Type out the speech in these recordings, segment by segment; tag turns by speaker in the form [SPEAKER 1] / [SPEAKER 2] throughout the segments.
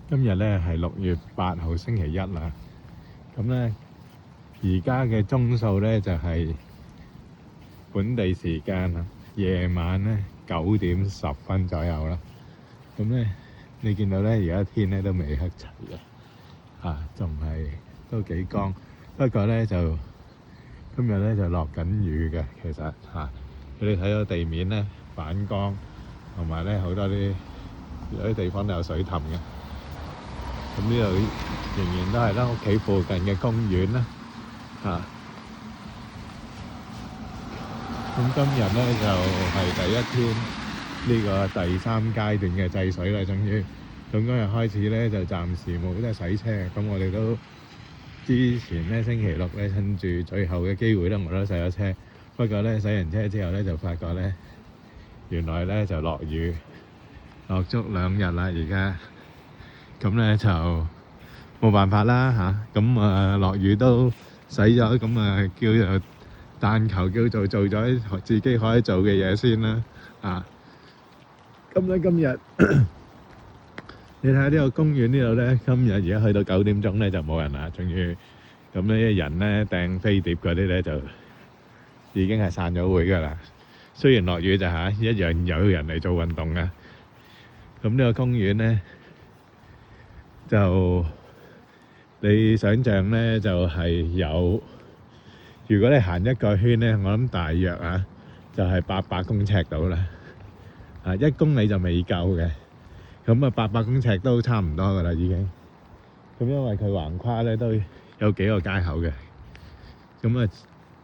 [SPEAKER 1] 今日咧係6月8號星期一啦。咁咧而家嘅鐘數咧就係本地時間啊，夜晚咧9點10分左右啦。咁咧你見到咧而家天咧都未黑齊嘅，仲係都幾光。不過咧就今日咧就落緊雨嘅，其實你睇到地面咧反光，同埋咧好多有啲地方都有水氹嘅。咁呢度仍然都係啦，屋企附近嘅公園啦，咁今日咧就係第一天呢個第3階段嘅制水啦，終於。咁今日開始咧就暫時冇得洗車，咁我哋都之前咧星期六咧趁住最後嘅機會咧，我都洗咗車。不過咧洗完車之後咧就發覺咧，原來咧就落雨，落足2日啦而家。咁咧就冇辦法啦咁落雨都洗咗，咁叫做但求叫做做咗自己可以做嘅嘢先啦。咁咧今日你睇下呢個公園呢度咧，今日而家去到9點鐘咧就冇人啦，終於。咁呢啲人咧掟飛碟嗰啲咧就已經係散咗會㗎啦。雖然落雨就一樣有人嚟做運動嘅。咁呢個公園咧就你想象咧就係有，如果你行一個圈咧，我諗大約就係800公尺到啦。1公里就未夠嘅，咁800公尺都差唔多噶啦已經。咁因為佢橫跨咧都有幾個街口嘅，咁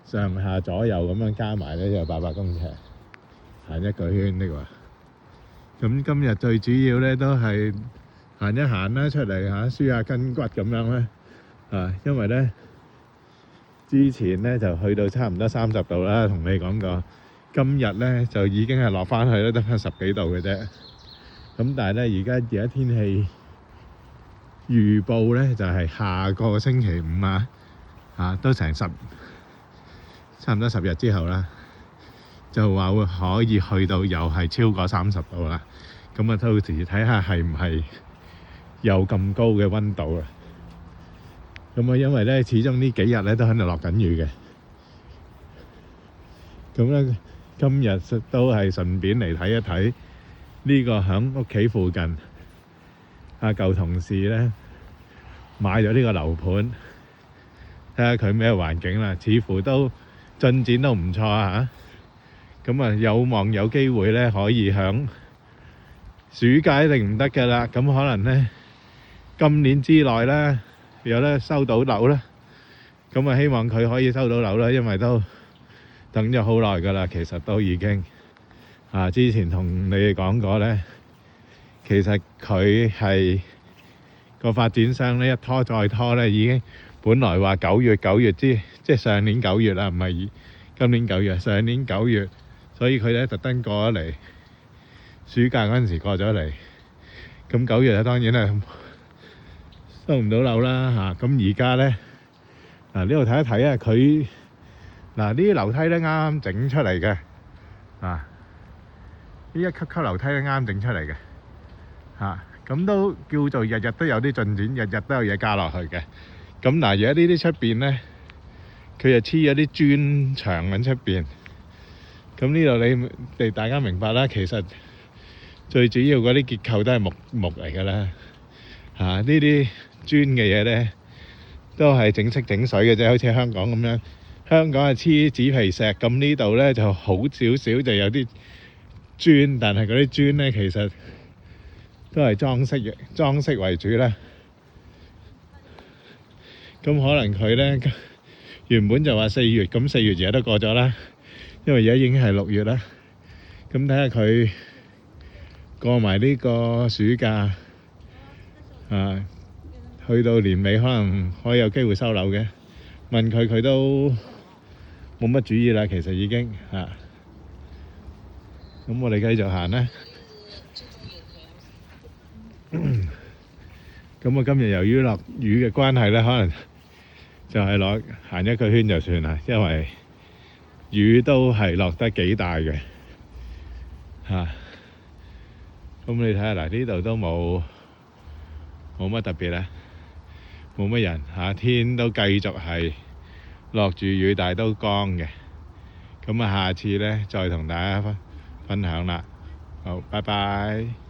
[SPEAKER 1] 上下左右咁樣加埋咧就800公尺，行一個圈呢個。咁今日最主要咧都係行一行啦，出嚟舒下筋骨咁樣咧。因為咧之前咧就去到差唔多30度啦，同你講過。今日咧就已經係落翻去咧，得翻10幾度嘅啫。咁但係咧而家天氣預報咧就係下個星期五都成差唔多10日之後啦，就話會可以去到又係超過30度啦。咁到時睇下係唔係有咁高嘅溫度啦。咁因為咧始終呢幾日咧都喺度落緊雨嘅。咁咧今日都係順便嚟睇一睇呢個響屋企附近舊同事咧買咗呢個樓盤，睇下佢咩環境啦。似乎都進展都唔錯咁有望有機會咧可以響暑假一定唔得㗎啦。咁可能咧今年之內咧有得收到樓啦。咁希望佢可以收到樓啦，因為都等咗好耐㗎啦，其實都已經之前同你哋講過咧，其實佢係個發展商咧一拖再拖咧，已經本來話9月即係上年9月啦，唔係今年9月，上年9月，所以佢咧特登過咗嚟，暑假嗰陣時過咗嚟。咁9月當然係收唔到樓啦咁而家咧呢度睇一睇佢呢啲樓梯咧啱啱整出嚟嘅呢一級級樓梯咧啱啱整出嚟嘅咁都叫做日日都有啲進展，日日都有嘢加落去嘅。咁而家呢啲出邊咧，佢就黐咗啲磚牆喺出邊。咁呢度你大家明白啦，其實最主要嗰啲結構都係木嚟㗎啦。呢啲磚嘅嘢咧都係整色整水嘅啫，好似香港咁樣。香港係黐紙皮石，咁呢度咧就好少少就有啲磚，但係嗰啲磚咧其實都係裝飾為主啦。咁可能佢咧原本就話4月，咁4月而家都過咗啦，因為而家已經係6月啦。咁睇下佢過埋呢個暑假去到年尾可能可以有機會收樓嘅。問佢都冇乜主意啦，其實已經咁我哋繼續行啦。咁我今日由於落雨嘅關係咧，可能就係行一個圈就算啦，因為雨都係落得幾大嘅咁你睇下呢度都冇冇乜特別啦，冇乜人嚇，天都繼續係落住雨，但係都光嘅。咁啊，下次呢，再同大家分享啦。好，拜拜。